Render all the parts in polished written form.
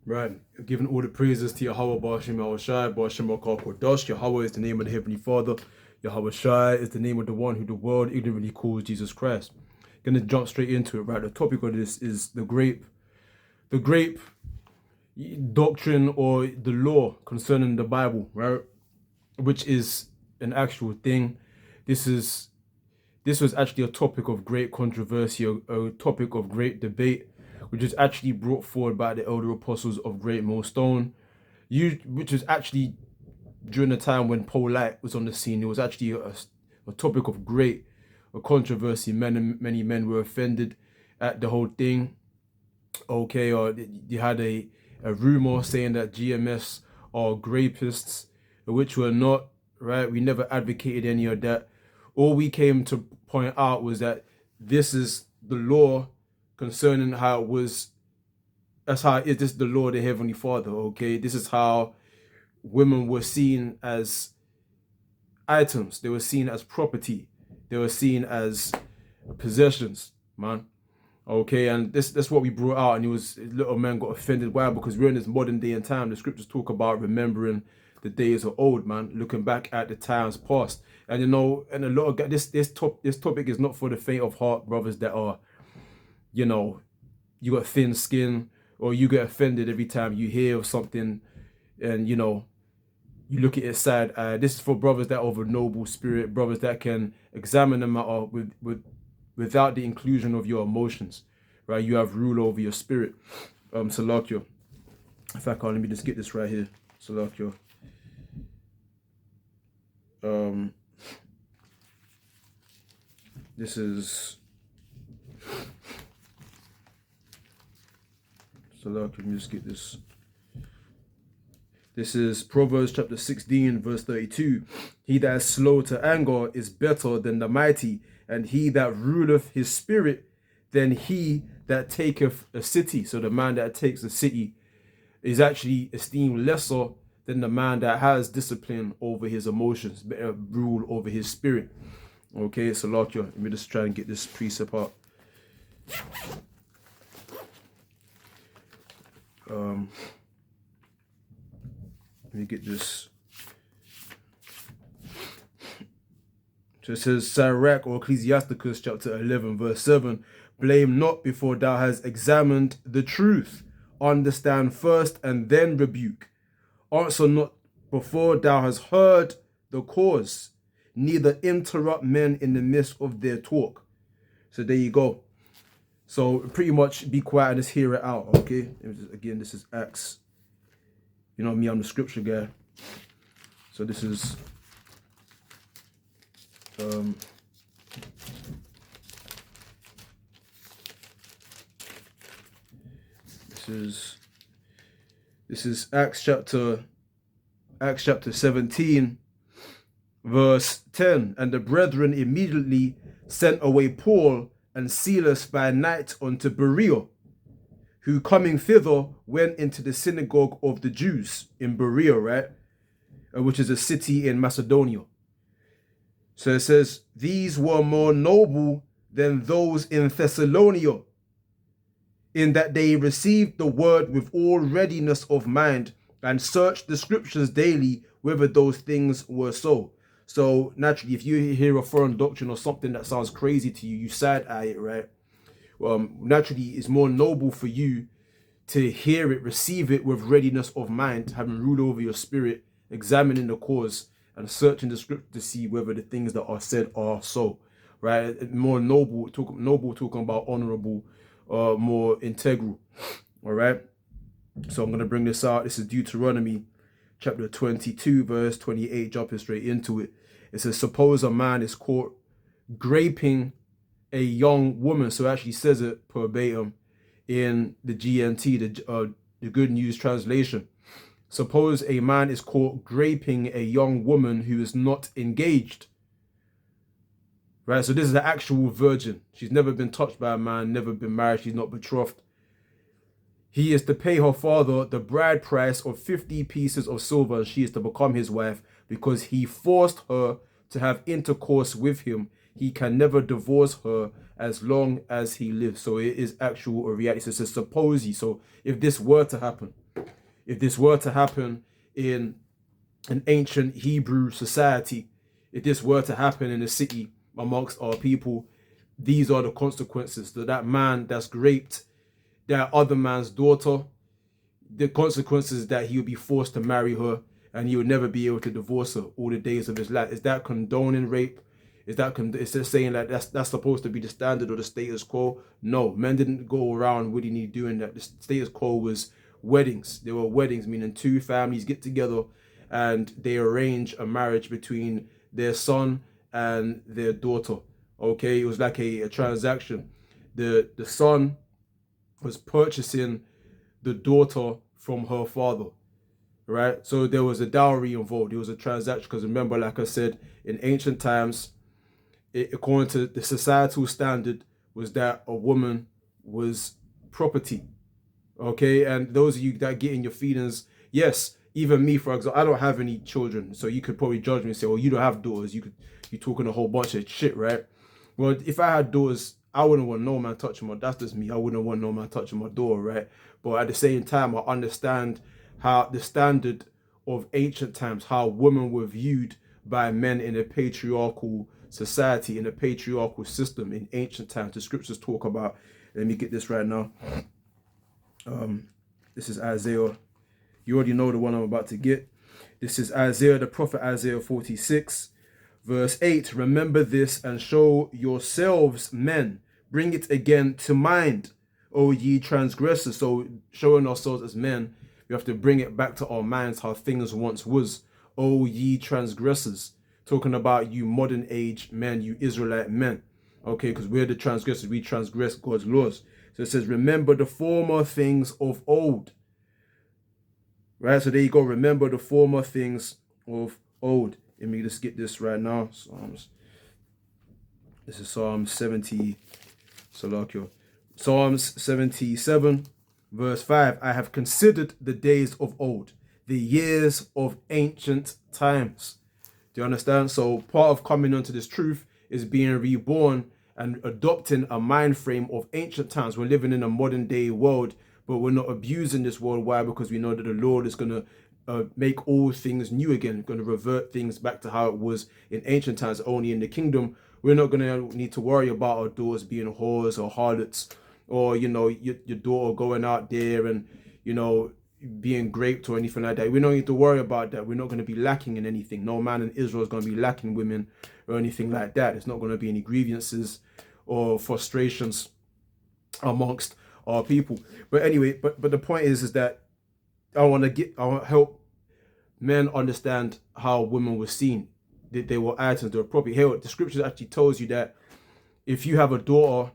Right. Giving all the praises to Yahweh Ba'ashem Yahushai, Ba'ashem Kodosh. Yahweh is the name of the Heavenly Father. Yahweh Shai is the name of the one who the world ignorantly calls Jesus Christ. Gonna jump straight into it, right? The topic of this is the grape doctrine or the law concerning the Bible, right? Which is an actual thing. This was actually a topic of great controversy, a topic of great debate, which was actually brought forward by the elder apostles of Great Millstone, which was actually during the time when Paul Light was on the scene. It was actually a topic of great controversy. Many men were offended at the whole thing. Okay, or you had a rumor saying that GMS are grapists, which were not, right? We never advocated any of that. All we came to point out was that this is the law concerning how it was. That's how it is. This is the law of the Heavenly Father, okay? This is how women were seen as items. They were seen as property. They were seen as possessions, man. Okay, and that's what we brought out, and little men got offended. Why? Because we're in this modern day and time. The scriptures talk about remembering the days of old, man, looking back at the times past. And and a lot of this topic is not for the faint of heart, brothers that are, you got thin skin, or you get offended every time you hear of something, and you look at it sad. This is for brothers that are of a noble spirit, brothers that can examine the matter without the inclusion of your emotions, right? You have rule over your spirit. Salakyo. In fact, let me just get this right here. Salakyo. This is Salakyo. Let me just get this. This is Proverbs chapter 16, verse 32. He that is slow to anger is better than the mighty, and he that ruleth his spirit than he that taketh a city. So the man that takes a city is actually esteemed lesser than the man that has discipline over his emotions, better rule over his spirit. Okay, so let me just try and get this precept out. Let me get this. So it says, Sirach or Ecclesiasticus chapter 11 verse 7, blame not before thou hast examined the truth. Understand first and then rebuke. Answer not before thou hast heard the cause. Neither interrupt men in the midst of their talk. So there you go. So pretty much be quiet and just hear it out, okay? Again, this is Acts. You know me, I'm the scripture guy. So this is this is Acts chapter 17 verse 10. And the brethren immediately sent away Paul and Silas by night unto Berea, who coming thither went into the synagogue of the Jews in Berea, right? Which is a city in Macedonia. So it says, these were more noble than those in Thessalonica, in that they received the word with all readiness of mind and searched the scriptures daily whether those things were so. So naturally, if you hear a foreign doctrine or something that sounds crazy to you, you side-eye it, right? Naturally, it's more noble for you to hear it, receive it with readiness of mind, having ruled over your spirit, examining the cause, and searching the scripture to see whether the things that are said are so, right? More noble talking about honorable, more integral, all right? So I'm going to bring this out. This is Deuteronomy chapter 22, verse 28, jumping straight into it. It says, suppose a man is caught graping a young woman. So it actually says it verbatim in the GNT, the Good News Translation. Suppose a man is caught graping a young woman who is not engaged. Right, so this is an actual virgin. She's never been touched by a man, never been married, she's not betrothed. He is to pay her father the bride price of 50 pieces of silver, and she is to become his wife because he forced her to have intercourse with him. He can never divorce her as long as he lives. So it is actual reality. So it says suppose ye. So if this were to happen, If this were to happen in an ancient Hebrew society, if this were to happen in a city amongst our people, these are the consequences. That man that's raped that other man's daughter, the consequences that he would be forced to marry her and he would never be able to divorce her all the days of his life. Is that condoning rape? Is it saying that that's supposed to be the standard or the status quo? No, men didn't go around willingly doing that. The status quo was weddings. There were weddings, meaning two families get together and they arrange a marriage between their son and their daughter. Okay, it was like a transaction. The son was purchasing the daughter from her father, right? So there was a dowry involved. It was a transaction because remember, like I said, in ancient times, according to the societal standard, was that a woman was property. Okay, and those of you that get in your feelings, yes, even me, for example, I don't have any children, so you could probably judge me and say, "Well, you don't have daughters. You're talking a whole bunch of shit, right?" Well, if I had daughters, I wouldn't want no man touching my. That's just me. I wouldn't want no man touching my daughter, right? But at the same time, I understand how the standard of ancient times, how women were viewed by men in a patriarchal society, in a patriarchal system in ancient times. The scriptures talk about. Let me get this right now. This is Isaiah. You already know the one I'm about to get. This is Isaiah, the prophet Isaiah 46, verse 8. Remember this and show yourselves men. Bring it again to mind, O ye transgressors. So showing ourselves as men, we have to bring it back to our minds how things once was. O ye transgressors. Talking about you modern age men, you Israelite men. Okay, because we're the transgressors. We transgress God's laws. So it says, remember the former things of old. Right, so there you go. Remember the former things of old. Let me just get this right now. This is Psalm 70. Psalms 77, verse 5. I have considered the days of old, the years of ancient times. Do you understand? So part of coming onto this truth is being reborn and adopting a mind frame of ancient times. We're living in a modern day world, but we're not abusing this world. Why? Because we know that the Lord is going to make all things new again, going to revert things back to how it was in ancient times, only in the kingdom. We're not going to need to worry about our daughters being whores or harlots, or, you know, your daughter going out there and, you know, being raped or anything like that. We don't need to worry about that. We're not going to be lacking in anything. No man in Israel is going to be lacking women or anything like that. There's not going to be any grievances or frustrations amongst our people. But anyway, but the point is that I want to help men understand how women were seen. That they were items, they were property. Here, the scripture actually tells you that if you have a daughter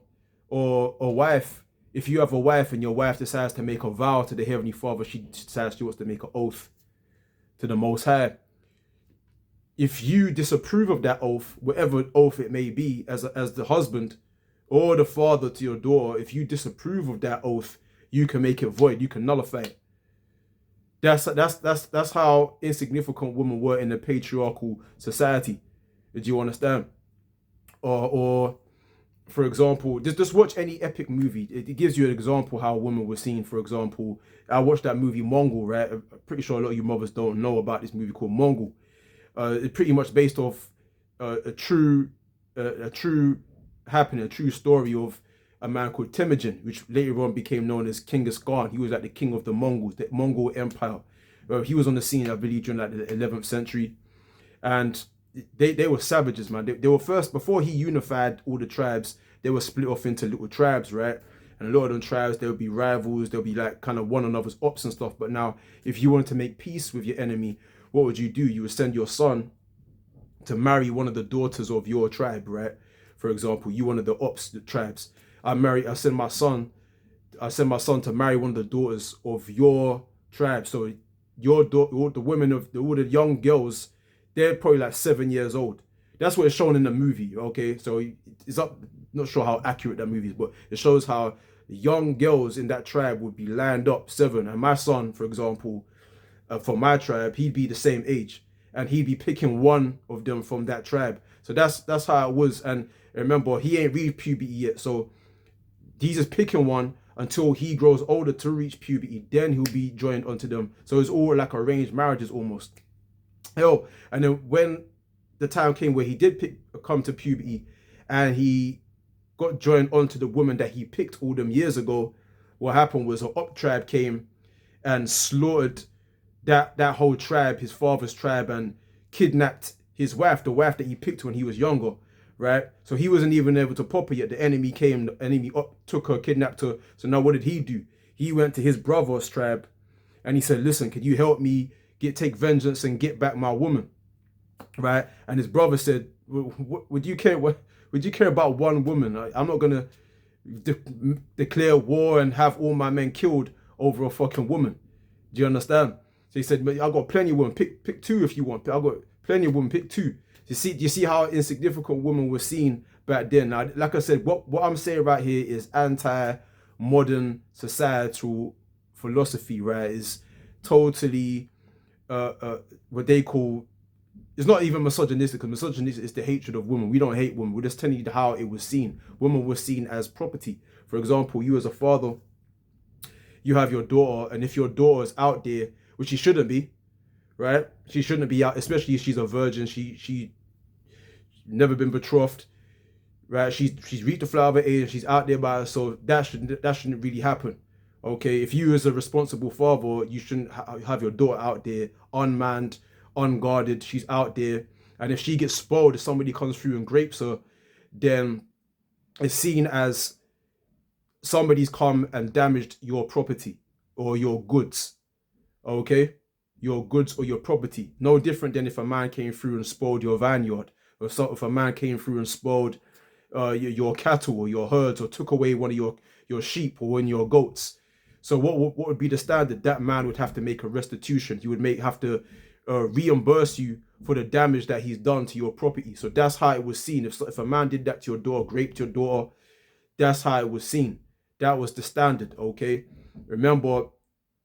or a wife, if you have a wife and your wife decides to make a vow to the Heavenly Father, she decides she wants to make an oath to the Most High. If you disapprove of that oath, whatever oath it may be, as the husband or the father to your daughter, if you disapprove of that oath, you can make it void. You can nullify it. That's how insignificant women were in the patriarchal society. Did you understand? Or for example, just watch any epic movie. It gives you an example how women were seen. For example, I watched that movie Mongol, right? I'm pretty sure a lot of you mothers don't know about this movie called Mongol. It's pretty much based off a true happening, a true story of a man called Temujin, which later on became known as Genghis Khan. He was like the king of the Mongols, the Mongol Empire. He was on the scene, I believe, during like the 11th century. And they were savages, man. They were first, before he unified all the tribes, they were split off into little tribes, right? And a lot of them tribes, there would be rivals, there'll be like kind of one another's ops and stuff. But now, if you wanted to make peace with your enemy, what would you do? You would send your son to marry one of the daughters of your tribe, right? For example, you one of the ops, the tribes. I send my son to marry one of the daughters of your tribe. So your daughter, all the young girls, they're probably like 7 years old. That's what it's shown in the movie, okay? So it's not sure how accurate that movie is, but it shows how the young girls in that tribe would be lined up 7. And my son, for example, for my tribe, he'd be the same age. And he'd be picking one of them from that tribe. So that's how it was. And remember, he ain't reached puberty yet. So he's just picking one until he grows older to reach puberty. Then he'll be joined onto them. So it's all like arranged marriages almost. Hell, and then when the time came where he did come to puberty, and he got joined onto the woman that he picked all them years ago, what happened was an Op tribe came and slaughtered that whole tribe, his father's tribe, and kidnapped his wife, the wife that he picked when he was younger, right? So he wasn't even able to pop her yet. The enemy came, the enemy took her, kidnapped her. So now what did he do? He went to his brother's tribe and he said, listen, can you help me take vengeance and get back my woman, right? And his brother said, would you care about one woman? I'm not gonna declare war and have all my men killed over a fucking woman. Do you understand? So he said, I got plenty of women. Pick two if you want. I got plenty of women. Pick two. Do you see how insignificant women were seen back then? Now, like I said, what I'm saying right here is anti-modern societal philosophy, right? Is totally what they call, it's not even misogynistic, because misogynistic is the hatred of women. We don't hate women. We're just telling you how it was seen. Women were seen as property. For example, you as a father, you have your daughter, and if your daughter is out there, which she shouldn't be, right? She shouldn't be out, especially if she's a virgin. She never been betrothed, right? She's reached the flower age and she's out there by herself. That shouldn't really happen. Okay, if you as a responsible father, you shouldn't have your daughter out there unmanned, unguarded. She's out there, and if she gets spoiled, if somebody comes through and grapes her, then it's seen as somebody's come and damaged your property or your goods. Okay, your goods or your property. No different than if a man came through and spoiled your vineyard, or if a man came through and spoiled your cattle or your herds, or took away one of your sheep or one of your goats. So what would be the standard? That man would have to make a restitution. He would have to reimburse you for the damage that he's done to your property. So that's how it was seen. If a man did that to your daughter, raped your daughter, that's how it was seen. That was the standard, okay? Remember,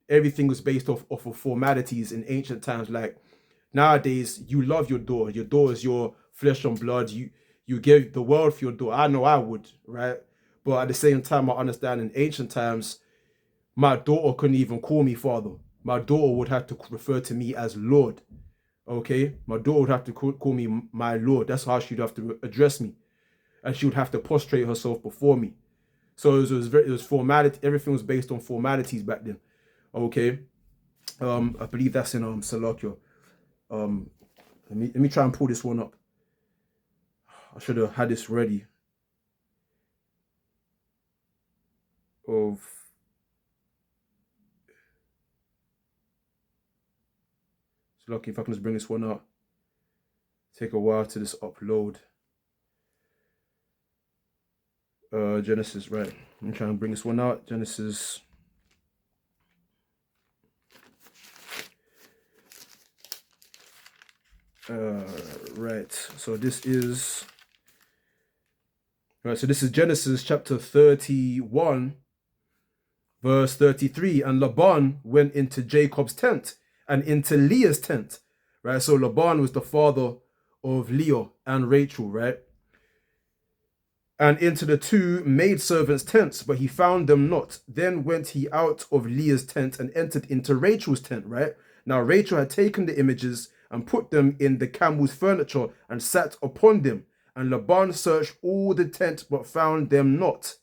everything was based off of formalities in ancient times. Like nowadays, you love your daughter. Your daughter is your flesh and blood. You give the world for your daughter. I know I would, right? But at the same time, I understand in ancient times, my daughter couldn't even call me father. My daughter would have to refer to me as Lord. Okay? My daughter would have to call me my Lord. That's how she'd have to address me. And she would have to prostrate herself before me. So it was formality. Everything was based on formalities back then. Okay? I believe that's in Salakia. Let me try and pull this one up. I should have had this ready. Lucky if I can just bring this one up. Take a while to just upload. Genesis, right? I'm trying to bring this one out. Genesis. Right. So this is Genesis chapter 31, verse 33. And Laban went into Jacob's tent and into Leah's tent, right? So Laban was the father of Leah and Rachel, right? And into the two maidservants' tents, but he found them not. Then went he out of Leah's tent and entered into Rachel's tent, right? Now Rachel had taken the images and put them in the camel's furniture and sat upon them. And Laban searched all the tent, but found them not,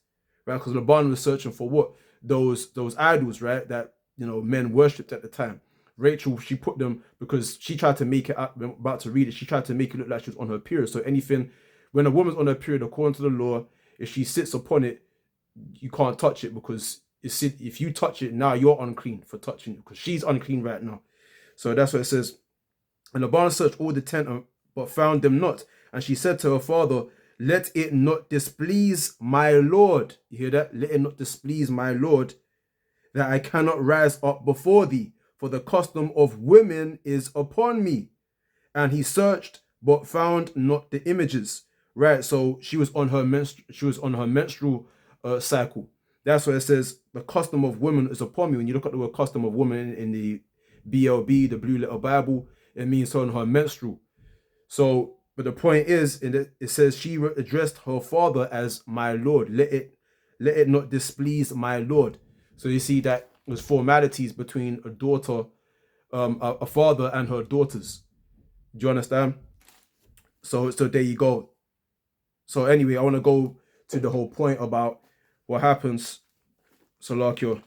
right? Because Laban was searching for what? Those idols, right? That, men worshipped at the time. Rachel, she put them because she tried to make it, I'm about to read it, she tried to make it look like she was on her period. So when a woman's on her period, according to the law, if she sits upon it, you can't touch it, because if you touch it, now you're unclean for touching it, because she's unclean right now. So that's what it says. And Laban searched all the tent, but found them not. And she said to her father, let it not displease my Lord. You hear that? Let it not displease my Lord, that I cannot rise up before thee, for the custom of women is upon me. And he searched, but found not the images. Right, so she was on her menstrual cycle. That's what it says. The custom of women is upon me. When you look at the word custom of woman in the BLB, the Blue Letter Bible, it means on her menstrual. So, but the point is, it says she addressed her father as my Lord. Let it let it not displease my Lord. So you see that there's formalities between a daughter, a father and her daughters. Do you understand? So there you go. So anyway, I want to go to the whole point about what happens. So like let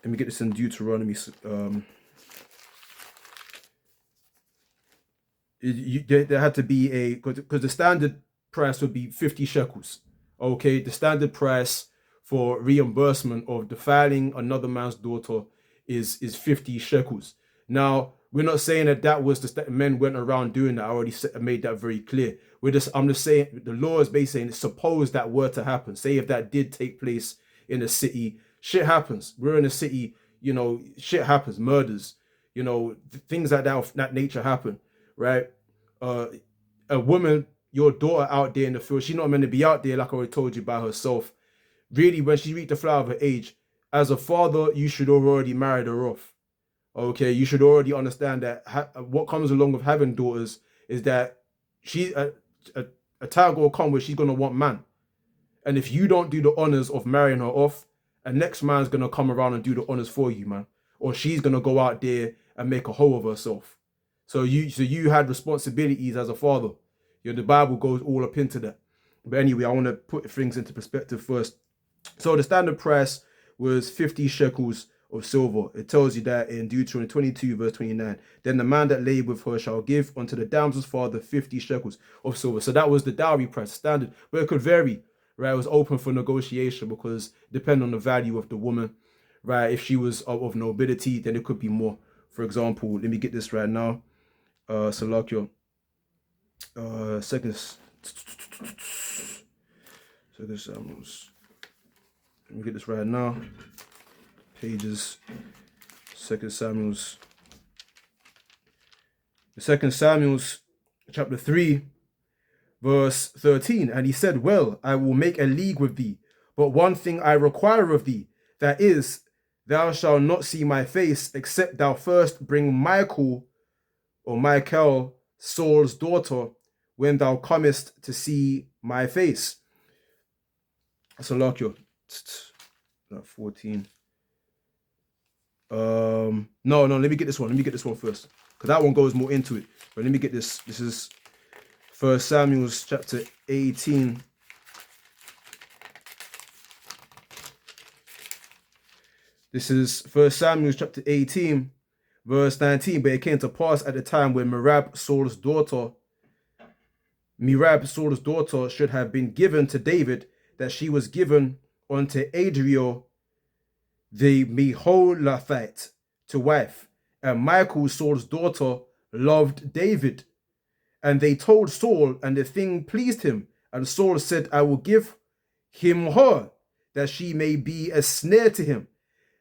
me get this in Deuteronomy. There had to be because the standard price would be 50 shekels. Okay, the standard price for reimbursement of defiling another man's daughter is 50 shekels. Now, we're not saying that was the men went around doing that. I already made that very clear. I'm just saying the law is basically saying, suppose that were to happen. Say if that did take place in a city, shit happens. We're in a city, shit happens, murders, things like that of that nature happen, right? A woman, your daughter out there in the field, she's not meant to be out there, like I already told you, by herself. Really, when she reached the flower of her age, as a father, you should have already married her off. Okay, you should already understand that what comes along with having daughters is that a time will come where she's gonna want man, and if you don't do the honors of marrying her off, a next man's gonna come around and do the honors for you, man, or she's gonna go out there and make a hoe of herself. So you had responsibilities as a father. The Bible goes all up into that. But anyway, I want to put things into perspective first. So the standard price was 50 shekels of silver. It tells you that in Deuteronomy 22 verse 29. Then the man that lay with her shall give unto the damsel's father 50 shekels of silver. So that was the dowry price, standard. But it could vary, right? It was open for negotiation because depending on the value of the woman, right? If she was of nobility, then it could be more. For example, let me get this right now. Second Samuels. Let me get this right now. Pages. Second Samuels. Second Samuels, chapter 3, verse 13. And he said, well, I will make a league with thee, but one thing I require of thee, that is, thou shalt not see my face, except thou first bring Michal, Saul's daughter, when thou comest to see my face. So like 14. No, let me get this one. Let me get this one first, because that one goes more into it. But let me get this. This is 1 Samuel chapter 18. This is 1 Samuel chapter 18. Verse 19, but it came to pass at the time when Merab, Saul's daughter, should have been given to David, that she was given unto Adriel the Meholathite to wife. And Michal, Saul's daughter, loved David. And they told Saul, and the thing pleased him. And Saul said, I will give him her, that she may be a snare to him,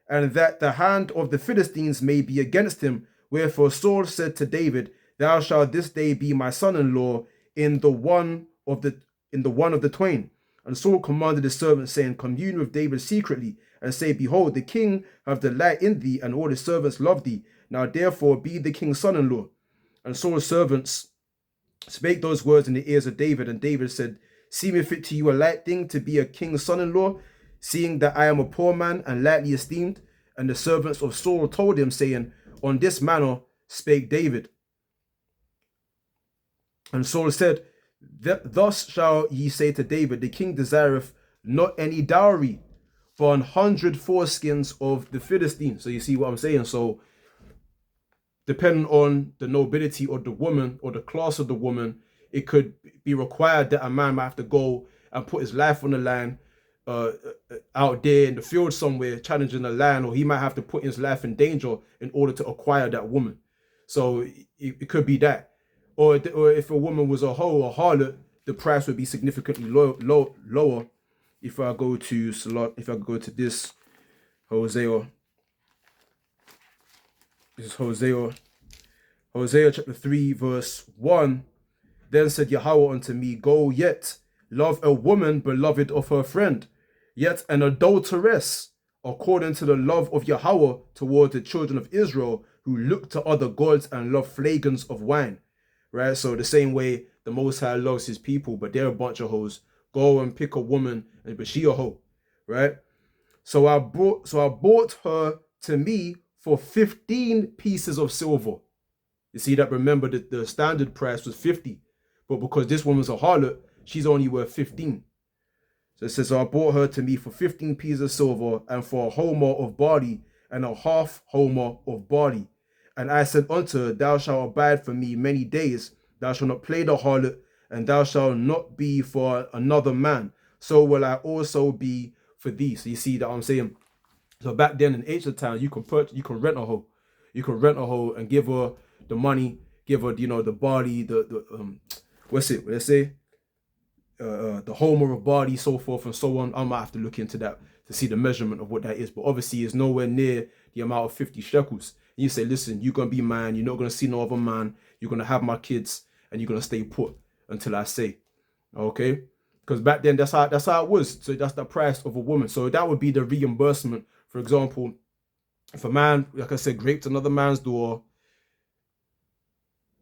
and that the hand of the Philistines may be against him. Wherefore Saul said to David, thou shalt this day be my son-in-law in the one of the twain. And Saul commanded his servants, saying, commune with David secretly, and say, behold, the king hath delight in thee, and all his servants love thee. Now therefore be the king's son-in-law. And Saul's servants spake those words in the ears of David, and David said, seemeth it to you a light thing to be a king's son-in-law, seeing that I am a poor man and lightly esteemed? And the servants of Saul told him, saying, on this manner spake David. And Saul said, thus shall ye say to David, the king desireth not any dowry, but 100 foreskins of the Philistines. So you see what I'm saying? So depending on the nobility of the woman or the class of the woman, it could be required that a man might have to go and put his life on the line out there in the field somewhere, challenging the lion, or he might have to put his life in danger in order to acquire that woman. So it could be that. Or if a woman was a hoe or harlot, the price would be significantly lower. If I go to this Hosea, this is Hosea chapter 3 verse 1. Then said Yahweh unto me, go yet, love a woman beloved of her friend, yet an adulteress, according to the love of Yahweh toward the children of Israel, who look to other gods and love flagons of wine. Right? So the same way the Most High loves his people, but they're a bunch of hoes go and pick a woman, but she a hoe, right? So I bought her to me for 15 pieces of silver. You see that? Remember that the standard price was 50, but because this woman's a harlot, she's only worth 15. So it says, so I bought her to me for 15 pieces of silver, and for a homer of barley, and a half homer of barley. And I said unto her, thou shalt abide for me many days, thou shalt not play the harlot, and thou shalt not be for another man. So will I also be for thee. So you see that I'm saying. So back then in ancient times, you can rent a hoe. You can rent a hoe and give her the money, give her, the barley, what's it? Let's say the homer of barley, so forth and so on. I might have to look into that to see the measurement of what that is, but obviously it's nowhere near the amount of 50 shekels. And you say, listen, you're gonna be mine. You're not gonna see no other man. You're gonna have my kids, and you're gonna stay put until I say, okay? Because back then that's how it was. So that's the price of a woman. So that would be the reimbursement. For example, if a man, like I said, raped another man's daughter,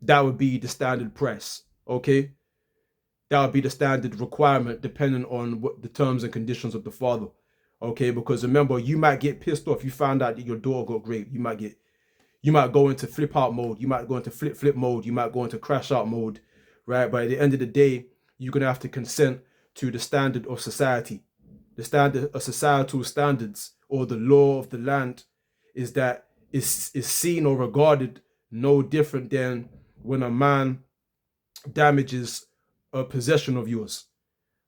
that would be the standard price, okay? That would be the standard requirement depending on what the terms and conditions of the father, okay? Because remember, you might get pissed off. You found out that your daughter got raped. You might go into flip out mode. You might go into flip mode. You might go into crash out mode, right? But at the end of the day, you're going to have to consent to the standard of society. The standard of societal standards, or the law of the land, is that is seen or regarded no different than when a man damages a possession of yours,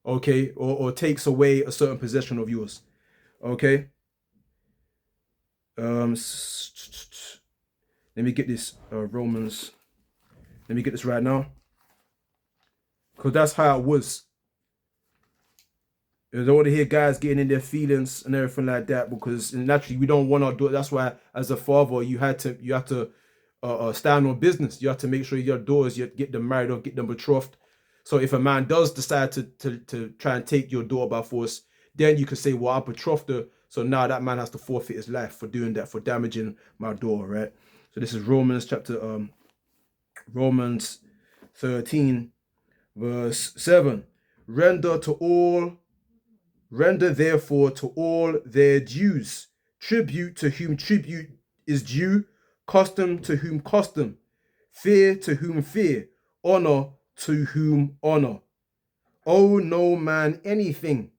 okay, or takes away a certain possession of yours, okay. Let me get this Romans. Let me get this right now, because that's how it was. I don't want to hear guys getting in their feelings and everything like that, because naturally we don't want our daughter. That's why, as a father, you have to stand on business. You have to make sure your daughters, you get them married or get them betrothed. So if a man does decide to try and take your daughter by force, then you can say, well, I betrothed her, so now that man has to forfeit his life for doing that, for damaging my daughter, right? So this is Romans 13, verse 7. Render therefore to all their dues, tribute to whom tribute is due, custom to whom custom, fear to whom fear, honor to whom honor. Owe no man anything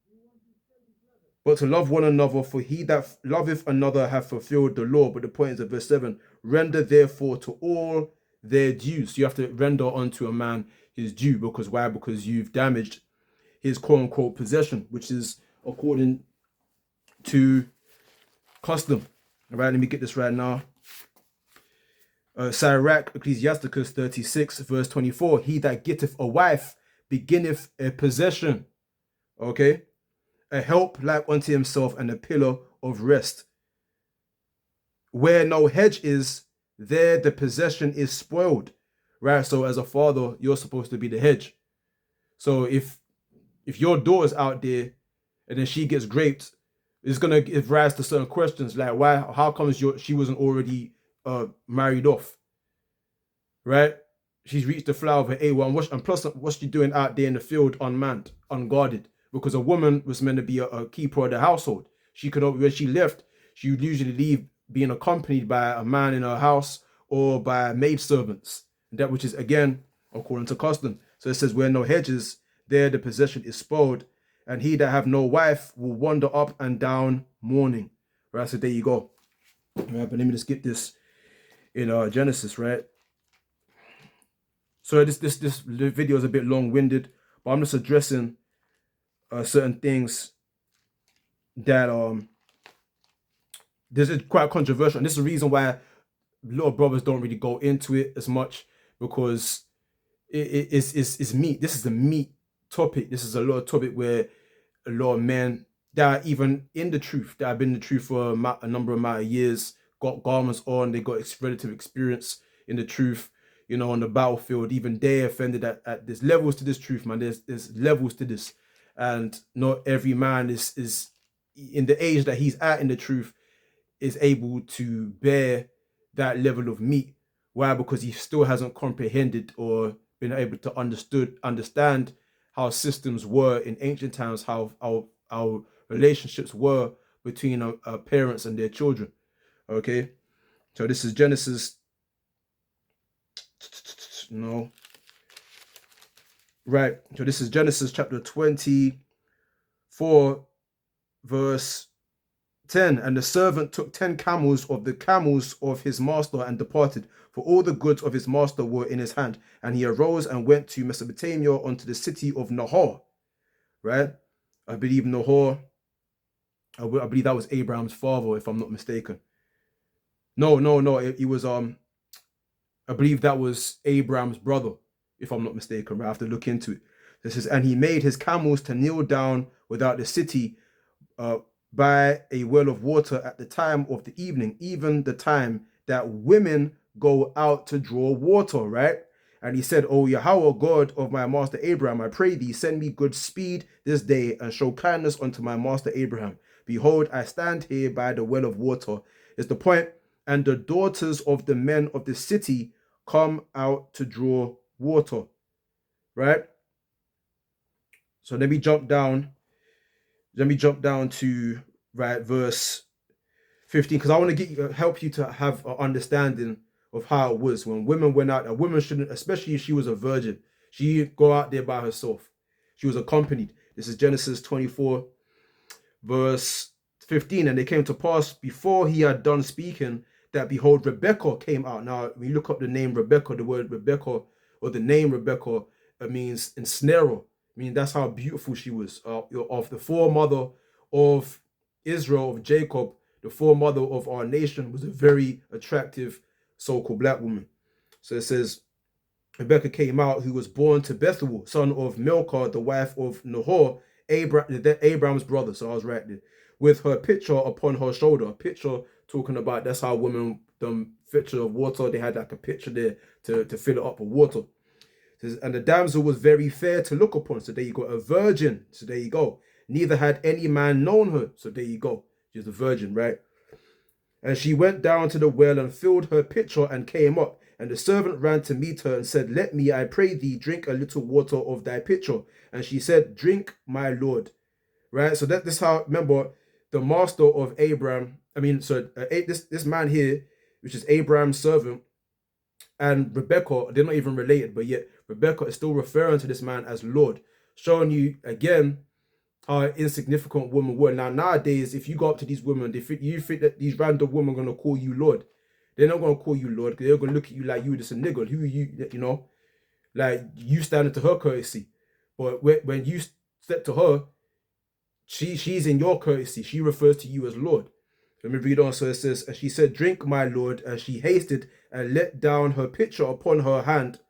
but to love one another, for he that loveth another hath fulfilled the law. But the point is at verse 7, render therefore to all their dues. You have to render unto a man his due. Because why? Because you've damaged his quote-unquote possession, which is according to custom. All right, let me get this right now. Sirach, Ecclesiasticus 36, verse 24. He that getteth a wife beginneth a possession. Okay? A help like unto himself, and a pillar of rest. Where no hedge is, there the possession is spoiled. Right? So as a father, you're supposed to be the hedge. So if your daughter's out there and then she gets raped, it's gonna give rise to certain questions like, why? How comes she wasn't already married off? Right? She's reached the flower of her A1. And plus, what's she doing out there in the field, unmanned, unguarded? Because a woman was meant to be a keeper of the household. She could, when she left, she would usually leave being accompanied by a man in her house or by maidservants. That which is, again, according to custom. So it says, where no hedges, there the possession is spoiled, and he that have no wife will wander up and down mourning. Right, so there you go. Right, but let me just get this in Genesis, right? So this video is a bit long-winded, but I'm just addressing certain things that this is quite controversial, and this is the reason why little brothers don't really go into it as much, because it's meat. This is the meat topic. This is a lot of topic where a lot of men that are even in the truth, that have been in the truth for a number of years, got garments on, they got relative experience in the truth, on the battlefield. Even they offended at there's levels to this truth, man. There's levels to this, and not every man is in the age that he's at in the truth is able to bear that level of meat. Why? Because he still hasn't comprehended or been able to understand how systems were in ancient times, how our relationships were between parents and their children. Okay, so this is Genesis. No, right. So this is Genesis chapter 24, verse 10. And the servant took 10 camels of the camels of his master and departed, for all the goods of his master were in his hand. And he arose and went to Mesopotamia unto the city of Nahor. Right? I believe Nahor, I believe that was Abraham's father, if I'm not mistaken. No. It was I believe that was Abraham's brother, if I'm not mistaken. Right? I have to look into it. This is, and he made his camels to kneel down without the city, by a well of water at the time of the evening, even the time that women go out to draw water, right? And he said, O Yahweh, God of my master Abraham, I pray thee, send me good speed this day and show kindness unto my master Abraham. Behold, I stand here by the well of water, is the point, and the daughters of the men of the city come out to draw water, right? So let me jump down to verse 15, because I want to help you to have an understanding of how it was when women went out. A woman shouldn't, especially if she was a virgin, she'd go out there by herself. She was accompanied. This is Genesis 24, verse 15. And it came to pass before he had done speaking that, behold, Rebekah came out. Now, when you look up the name Rebekah, the word Rebekah, or the name Rebekah, it means ensnarer. I mean, that's how beautiful she was. Of the foremother of Israel, of Jacob, the foremother of our nation, was a very attractive so-called black woman. So it says, Rebekah came out, who was born to Bethuel, son of Milcah, the wife of Nahor, Abraham's brother. So I was right there. With her pitcher upon her shoulder. A pitcher, talking about, that's how women, the pitcher of water, they had like a pitcher there to fill it up with water. And the damsel was very fair to look upon. So there you go. A virgin. So there you go. Neither had any man known her. So there you go. She's a virgin, right? And she went down to the well and filled her pitcher and came up. And the servant ran to meet her and said, Let me, I pray thee, drink a little water of thy pitcher. And she said, Drink, my lord. Right? So this how, remember, the master of Abraham, this man here, which is Abraham's servant, and Rebekah, they're not even related, but yet Rebekah is still referring to this man as Lord, showing you again how insignificant women were. Now, nowadays, if you go up to these women, you think that these random women are going to call you Lord. They're not going to call you Lord, because they're going to look at you like you just a nigger. Who are you, you know? Like, you stand to her courtesy. But when you step to her, she's in your courtesy. She refers to you as Lord. Let me read on. So it says, and she said, Drink, my lord. And she hasted and let down her pitcher upon her hand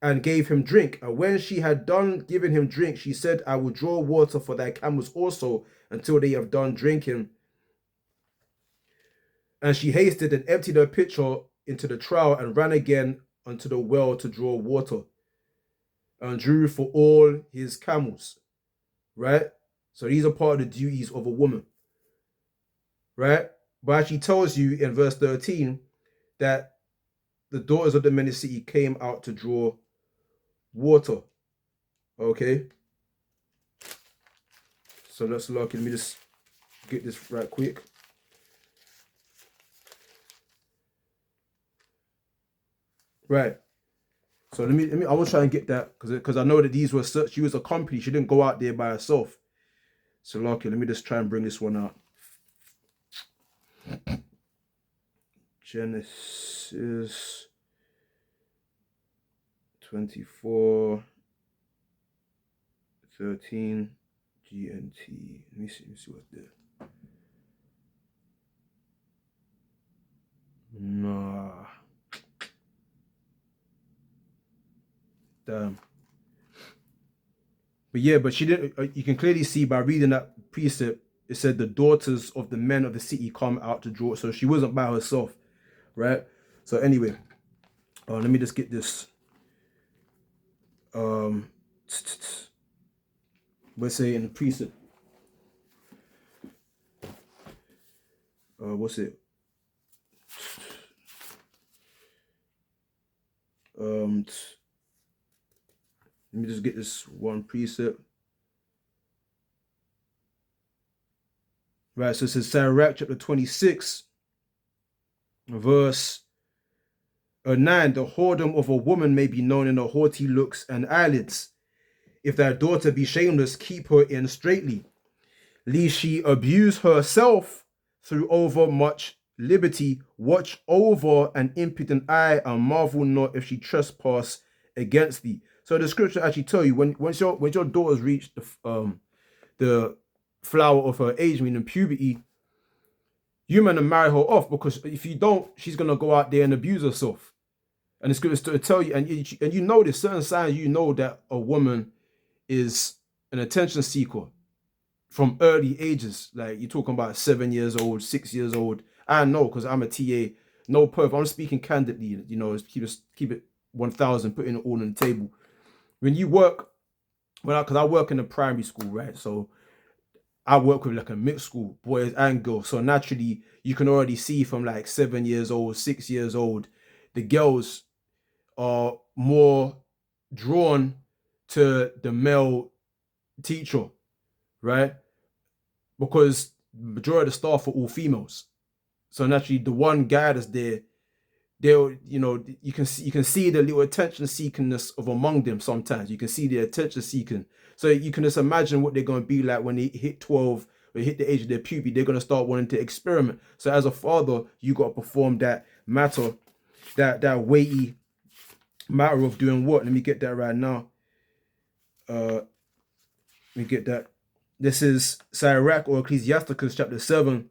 and gave him drink. And when she had done giving him drink, she said, I will draw water for thy camels also until they have done drinking. And she hasted and emptied her pitcher into the trough and ran again unto the well to draw water and drew for all his camels. Right? So these are part of the duties of a woman. Right? But she tells you in verse 13 that the daughters of the men of the city came out to draw water. Okay? So let's look. Let me just get this right quick. Right. So let me I will try and get that, because I know that these were, she was accompanied. She didn't go out there by herself. So Lucky, let me just try and bring this one out. Genesis 24 13 GNT. Let me see what's there. Nah. Damn. But yeah, but she didn't. You can clearly see by reading that precept, it said the daughters of the men of the city come out to draw. So she wasn't by herself, right? So anyway, let me just get this. Let's say in the precept. What's it? Let me just get this one precept. Right, so it says Sirach chapter 26, verse 9. The whoredom of a woman may be known in her haughty looks and eyelids. If thy daughter be shameless, keep her in straitly, lest she abuse herself through overmuch liberty. Watch over an impudent eye, and marvel not if she trespass against thee. So the scripture actually tell you when your daughters reach the flower of her age, meaning puberty, you man to marry her off, because if you don't, she's gonna go out there and abuse herself. And the scripture tell you, and you know there's certain signs you know that a woman is an attention seeker from early ages. Like you're talking about 7 years old, 6 years old. I know because I'm a TA. No perf. I'm speaking candidly. You know, keep it 1,000, putting it all on the table. When you work, because I work in a primary school, right? So I work with like a mixed school, boys and girls. So naturally, you can already see from like 7 years old, 6 years old, the girls are more drawn to the male teacher, right? Because the majority of the staff are all females. So naturally, the one guy that's there, they'll, you can see the little attention seekingness of among them. Sometimes you can see the attention seeking. So you can just imagine what they're going to be like when they hit 12 or hit the age of their puberty. They're going to start wanting to experiment. So as a father, you got to perform that matter, that weighty matter of doing what? Let me get that right now. Let me get that. This is Sirach or Ecclesiasticus chapter 7,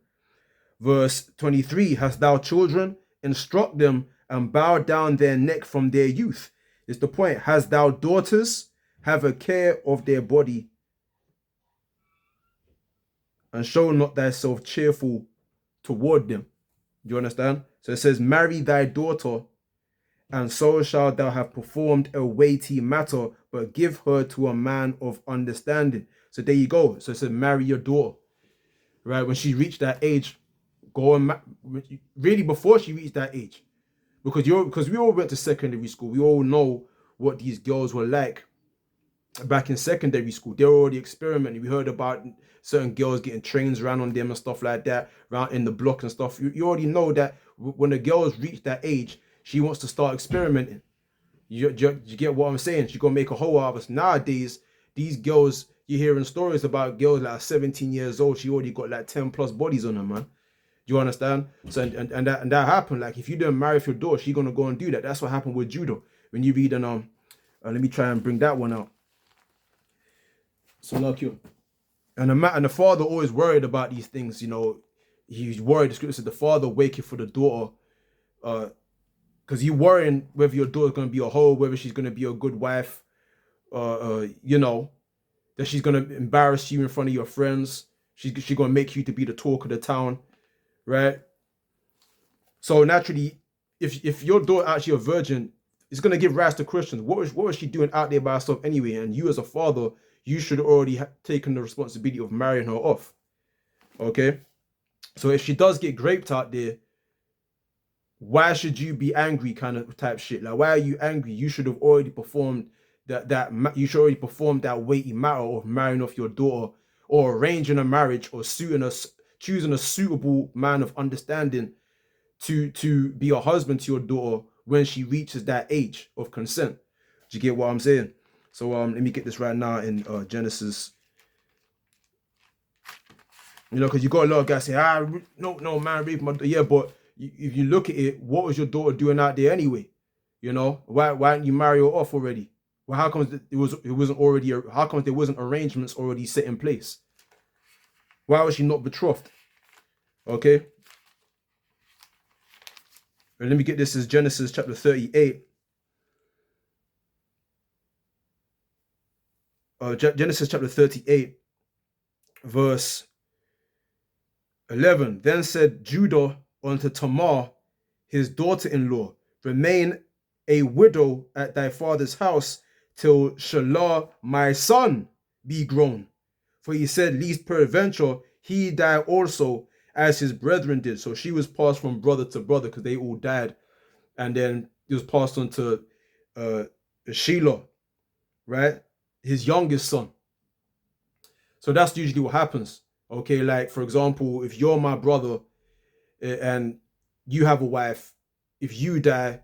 verse 23. Hast thou children? Instruct them and bow down their neck from their youth. It's the point. Hast thou daughters? Have a care of their body, and show not thyself cheerful toward them. Do you understand? So it says, marry thy daughter, and so shalt thou have performed a weighty matter, but give her to a man of understanding. So there you go. So it says, marry your daughter, right? When she reached that age, go and really before she reached that age, because we all went to secondary school. We all know what these girls were like back in secondary school. They were already experimenting. We heard about certain girls getting trains ran on them and stuff like that, around in the block and stuff. You already know that when the girls reach that age, she wants to start experimenting. You get what I'm saying? She's gonna make a whole out of us. Nowadays, these girls, you're hearing stories about girls like 17 years old. She already got like 10 plus bodies on her, man. Do you understand? So and that happened. Like if you didn't marry your daughter, she's gonna go and do that. That's what happened with Judah. When you read let me try and bring that one out. So like you, and the father always worried about these things. He's worried. The scripture said the father waketh for the daughter, because you worrying whether your daughter's gonna be a hoe, whether she's gonna be a good wife, that she's gonna embarrass you in front of your friends. She's gonna make you to be the talk of the town, right? So naturally, if your daughter actually a virgin, it's gonna give rise to questions. What was she doing out there by herself anyway? And you as a father, you should already have taken the responsibility of marrying her off. Okay? So if she does get graped out there, why should you be angry kind of type shit? Like, why are you angry? You should have already performed you should already perform that weighty matter of marrying off your daughter, or arranging a marriage, or choosing a suitable man of understanding to be a husband to your daughter when she reaches that age of consent. Do you get what I'm saying? So let me get this right now in Genesis. Because you got a lot of guys saying, no man, rape my daughter. Yeah, but if you look at it, what was your daughter doing out there anyway? Why didn't you marry her off already? Well, how come how come there wasn't arrangements already set in place? Why was she not betrothed? Okay. And let me get this as Genesis chapter 38. Genesis chapter 38, verse 11. Then said Judah unto Tamar, his daughter-in-law, remain a widow at thy father's house till Shelah my son be grown. For he said, least peradventure he die also, as his brethren did. So she was passed from brother to brother because they all died. And then it was passed on to Shelah, right? His youngest son. So that's usually what happens. Okay, like for example, if you're my brother and you have a wife, if you die,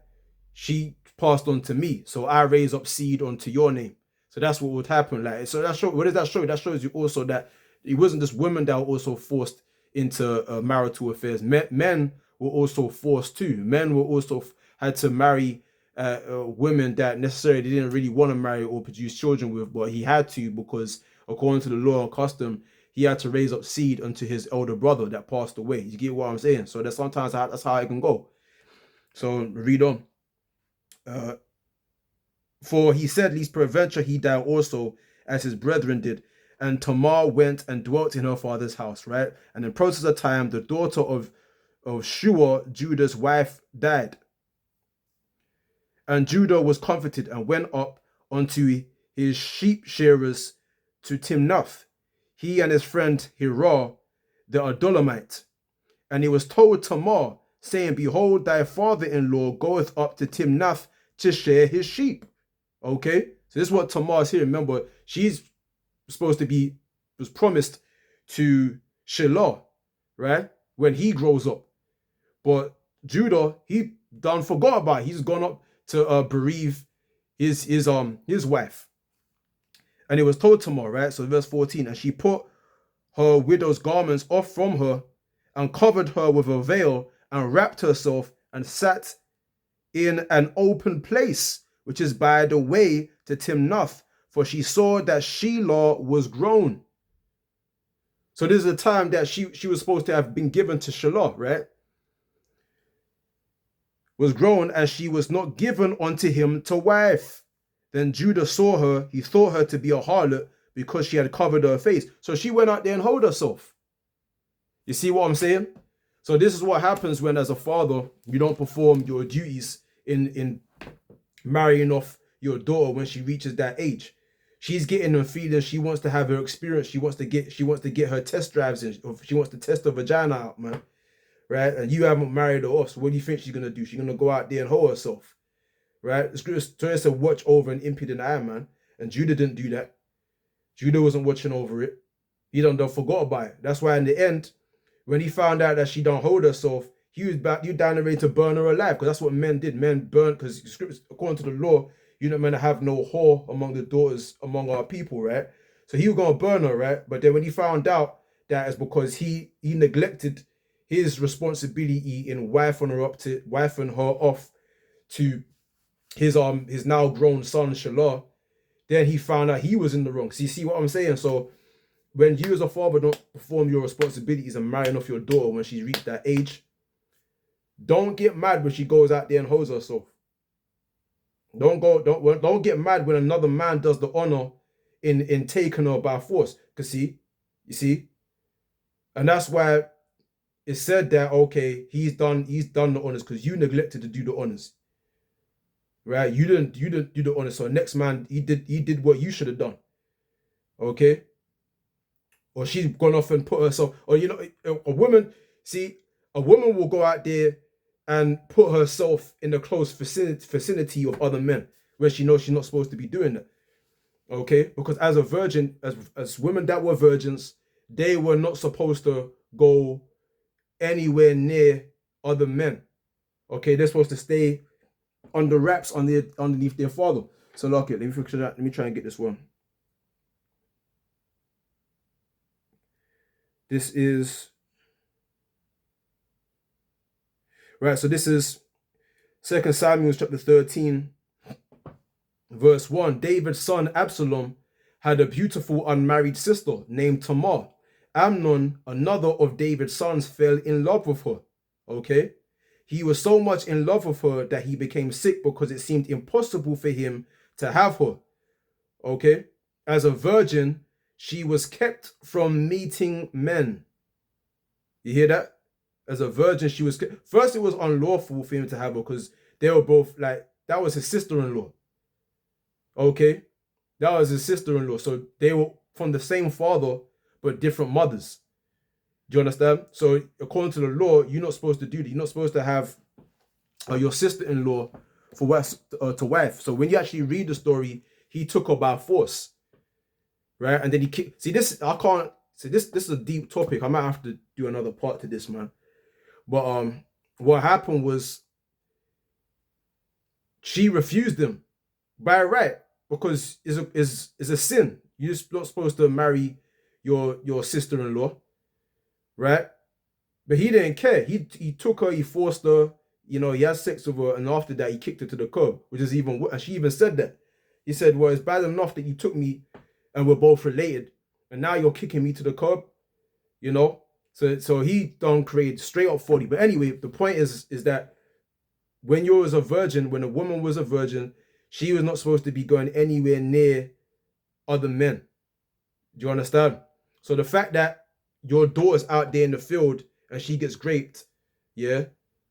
she passed on to me. So I raise up seed onto your name. So that's what would happen. Like, so that show, what does that show? That shows you also that it wasn't just women that were also forced into marital affairs. Men were also forced too. Men were also had to marry women that necessarily didn't really want to marry or produce children with, but he had to because according to the law and custom, he had to raise up seed unto his elder brother that passed away. You get what I'm saying? So that sometimes that's how it can go. So read on. For he said, lest peradventure he die also, as his brethren did. And Tamar went and dwelt in her father's house, right? And in process of time, the daughter of Shua, Judah's wife, died. And Judah was comforted and went up unto his sheep shearers to Timnath, he and his friend Hirah, the Adulamite. And he was told Tamar, saying, behold, thy father-in-law goeth up to Timnath to shear his sheep. Okay, so this is what Tamar is here. Remember, she's supposed to be, was promised to Shelah, right? When he grows up. But Judah, he done forgot about it. He's gone up to bereave his wife. And it was told Tamar, right? So verse 14, and she put her widow's garments off from her and covered her with a veil and wrapped herself and sat in an open place, which is by the way to Timnath, for she saw that Shelah was grown. So this is a time that she was supposed to have been given to Shelah, right? Was grown, and she was not given unto him to wife. Then Judah saw her, he thought her to be a harlot because she had covered her face. So she went out there and hid herself. You see what I'm saying? So this is what happens when, as a father, you don't perform your duties in marrying off your daughter when she reaches that age. She's getting her feelings. She wants to have her experience. She wants to get her test drives in. She wants to test her vagina out, man. Right? And you haven't married her off. So what do you think she's gonna do? She's gonna go out there and hoe herself. Right? The scripture said, watch over an impudent eye, man. And Judah didn't do that. Judah wasn't watching over it. He done forgot about it. That's why in the end, when he found out that she don't hold herself, he was down the ready to burn her alive, because that's what men did. Men burnt, because scriptures, according to the law, you're not meant to have no whore among the daughters among our people, right? So he was gonna burn her, right? But then when he found out that it's because he neglected his responsibility in wifing her off to his now grown son Shelah, then he found out he was in the wrong. So you see what I'm saying? So when you as a father don't perform your responsibilities and marrying off your daughter when she's reached that age, don't get mad when she goes out there and hoes herself. Don't get mad when another man does the honor in taking her by force. Cause you see, and that's why it said that, okay, he's done the honors because you neglected to do the honors. Right? You didn't do the honors. So next man, he did what you should have done. Okay? Or she's gone off and put herself, or a woman will go out there and put herself in the close vicinity of other men where she knows she's not supposed to be doing that. Okay? Because as a virgin, as women that were virgins, they were not supposed to go anywhere near other men. Okay? They're supposed to stay under wraps underneath their father. So look it. Let me fix that. Let me try and get this one. This is right. So this is 2 Samuel chapter 13, verse 1. David's son Absalom had a beautiful unmarried sister named Tamar. Amnon, another of David's sons, fell in love with her. Okay? He was so much in love with her that he became sick because it seemed impossible for him to have her. Okay? As a virgin, she was kept from meeting men. You hear that? As a virgin, she was kept. First, it was unlawful for him to have her because they were both like, that was his sister-in-law. Okay? That was his sister-in-law. So they were from the same father, but different mothers. Do you understand? So according to the law, you're not supposed to do that. You're not supposed to have your sister-in-law to wife. So when you actually read the story, he took her by force, right? And then he kicked. See this, I can't. See this. This is a deep topic. I might have to do another part to this, man. But what happened was she refused him by right because is a sin. You're not supposed to marry your sister-in-law, right? But he didn't care. He took her, he forced her, you know, he had sex with her, and after that he kicked her to the curb, which is even worse. And she even said that. He said, well, it's bad enough that you took me and we're both related, and now you're kicking me to the curb, you know? So he done create straight up 40. But anyway, the point is that when you was a virgin, when a woman was a virgin, she was not supposed to be going anywhere near other men. Do you understand? So the fact that your daughter's out there in the field and she gets raped, yeah,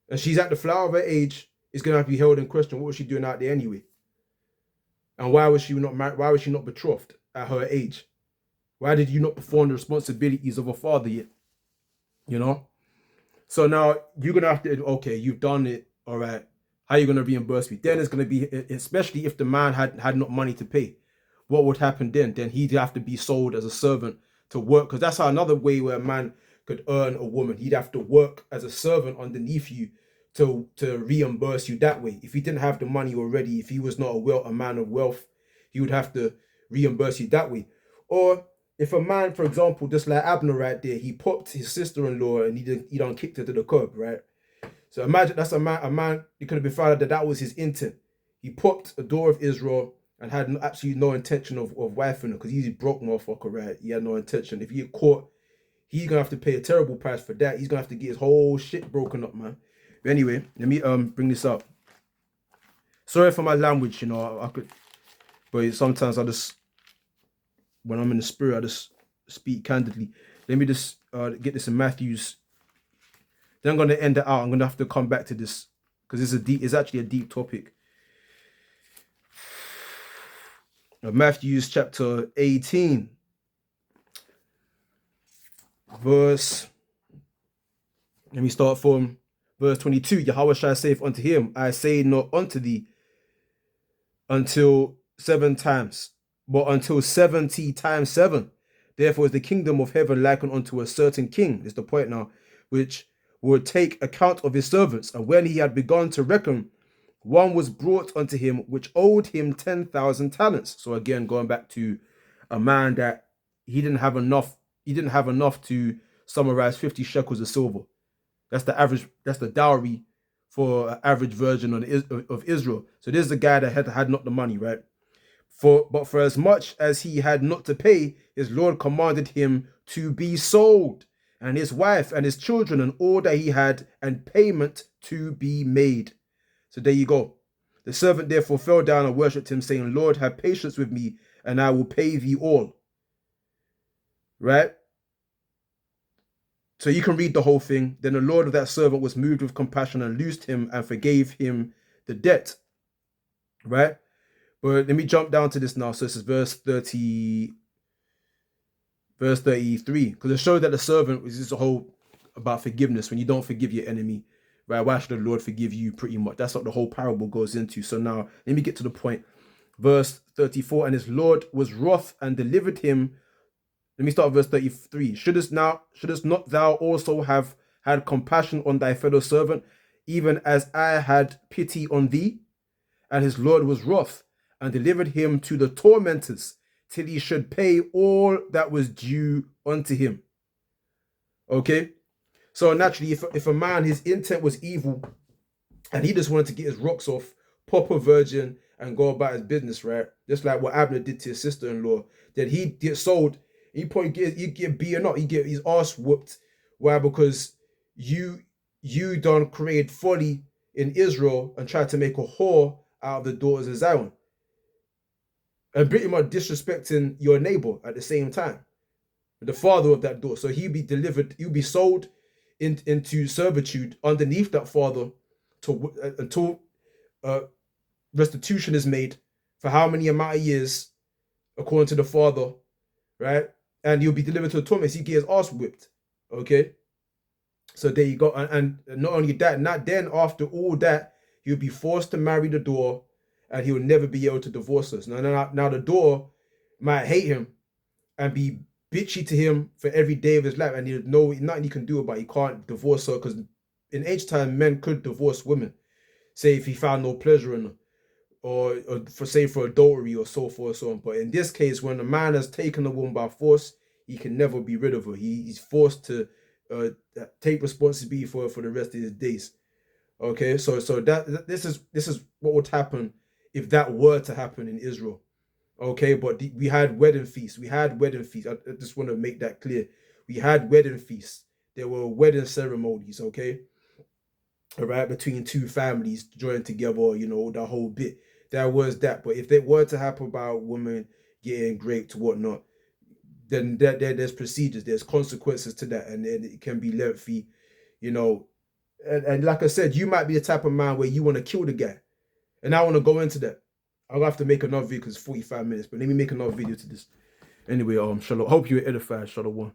and she's at the flower of her age, is gonna have to be held in question. What was she doing out there anyway? And why was she not married? Why was she not betrothed at her age? Why did you not perform the responsibilities of a father yet? You know? So now you're gonna have to, okay, you've done it, all right. How are you gonna reimburse me? Then it's gonna be, especially if the man had not money to pay, what would happen then? Then he'd have to be sold as a servant to work, because that's how another way where a man could earn a woman. He'd have to work as a servant underneath you to reimburse you that way. If he didn't have the money already, if he was not a man of wealth, he would have to reimburse you that way. Or if a man, for example, just like Abner right there, he popped his sister-in-law and he done kicked her to the curb, right? So imagine that's a man, it could have been found out that was his intent. He popped a daughter of Israel and had absolutely no intention of wifing her, because he's a broke motherfucker, right? He had no intention. If he get caught, he's gonna have to pay a terrible price for that. He's gonna have to get his whole shit broken up, man. But anyway, let me bring this up. Sorry for my language, you know, I could, but sometimes I just, when I'm in the spirit, I just speak candidly. Let me just get this in Matthew's. Then I'm gonna end it out. I'm gonna have to come back to this because it's actually a deep topic. Matthew's chapter 18, verse. Let me start from verse 22. Yahushua saith unto him, I say not unto thee until 7 times, but until 70 times 7. Therefore is the kingdom of heaven likened unto a certain king. This is the point now, which would take account of his servants. And when he had begun to reckon, one was brought unto him which owed him 10,000 talents. So again, going back to a man that he didn't have enough to summarize 50 shekels of silver. That's the average, that's the dowry for an average virgin of Israel. So this is the guy that had not the money, right? But for as much as he had not to pay, his Lord commanded him to be sold, and his wife and his children and all that he had, and payment to be made. So there you go. The servant therefore fell down and worshipped him, saying, Lord, have patience with me, and I will pay thee all. Right? So you can read the whole thing. Then the Lord of that servant was moved with compassion and loosed him and forgave him the debt. Right? But let me jump down to this now. So this is verse 33. Because it shows that the servant is just a whole about forgiveness. When you don't forgive your enemy, right? Why should the Lord forgive you? Pretty much. That's what the whole parable goes into. So now let me get to the point. Verse 34. And his Lord was wroth and delivered him. Let me start with verse 33. Shouldest not thou also have had compassion on thy fellow servant, even as I had pity on thee? And his Lord was wroth and delivered him to the tormentors till he should pay all that was due unto him. Okay? So naturally, if a man, his intent was evil and he just wanted to get his rocks off, pop a virgin and go about his business, right? Just like what Abner did to his sister-in-law, then he'd get sold. He'd get beaten up. He'd get his ass whooped. Why? Because you done created folly in Israel and tried to make a whore out of the daughters of Zion. And pretty much disrespecting your neighbor at the same time. The father of that daughter. So he'd be delivered, he'd be sold into servitude underneath that father until restitution is made for how many amount of years, according to the father, right? And he'll be delivered to the torment. He gets his ass whipped. Okay? So there you go. And not only that, not then after all that, he'll be forced to marry the daughter, and he will never be able to divorce us. Now the daughter might hate him and be bitchy to him for every day of his life, and there's nothing he can do about it. He can't divorce her, because in ancient time, men could divorce women, say if he found no pleasure in her, or for adultery or so forth, so on. But in this case, when a man has taken a woman by force, he can never be rid of her. He's forced to take responsibility for her for the rest of his days. Okay, so this is what would happen if that were to happen in Israel. Okay, but we had wedding feasts. I just want to make that clear. We had wedding feasts. There were wedding ceremonies. Okay, all right, between two families joined together. The whole bit. That was that. But if it were to happen about women getting raped, whatnot, then there's procedures, there's consequences to that, and then it can be lengthy. You know, and like I said, you might be the type of man where you want to kill the guy, and I want to go into that. I'll have to make another video because it's 45 minutes, but let me make another video to this. Anyway, Shalom. Hope you were edified, Shalom.